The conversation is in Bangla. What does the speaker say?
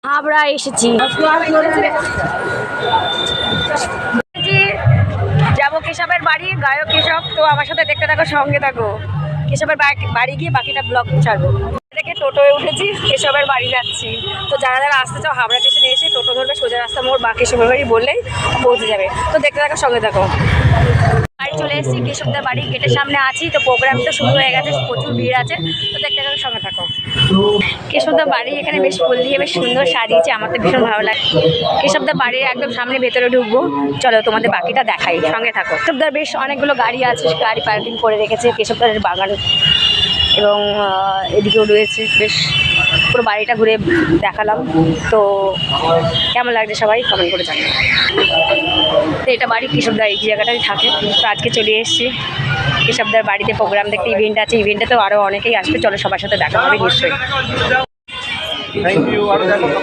হাবড়া এসেছি, যাবো কেশবের বাড়ি, গায়ক কেশব। তো আমার সাথে দেখতে থাকো, সঙ্গে থাকো। কেশবের বাড়ি গিয়ে বাকিটা ব্লগ ছাড়বো। থেকে টোটোয় উঠেছি, কেশবের বাড়ি যাচ্ছি। তো যারা যারা আসতে চাও হাবড়া স্টেশনে এসে টোটো ধরবে, সোজা রাস্তা মোড় বা কেশবের বাড়ি বললেই পৌঁছে যাবে। তো দেখতে থাকো, সঙ্গে থাকো। বাড়ি চলে এসেছি, কেশবদের বাড়ি গেটের সামনে আছি। তো প্রোগ্রাম তো শুরু হয়ে গেছে, প্রচুর ভিড় আছে। তো দেখতে থাকো, সঙ্গে থাকো। কেশবদের বাড়ি এখানে বেশ ফুল দিয়ে বেশ সুন্দর সাজিয়েছে, আমার তো ভীষণ ভালো লাগে। কেশবদের বাড়ির একদম সামনে ভেতরে ঢুকবো, চলো তোমাদের বাকিটা দেখাই, সঙ্গে থাকো। কেশবদের বেশ অনেকগুলো গাড়ি আছে, গাড়ি পার্কিং করে রেখেছে। কেশবদের বাগান এবং এদিকেও রয়েছে, বেশ পুরো বাড়িটা ঘুরে দেখালাম। তো কেমন লাগছে সবাই কমেন্ট করে জানাবে। তো এটা বাড়ি কেশবদার, এই জায়গাটাই থাকে। তো আজকে চলে এসেছি কেশবদার বাড়িতে প্রোগ্রাম দেখতে, ইভেন্ট আছে। ইভেন্টে তো আরও অনেকেই আসবে, চলো সবার সাথে দেখা হবে নিশ্চয়ই। Thank you.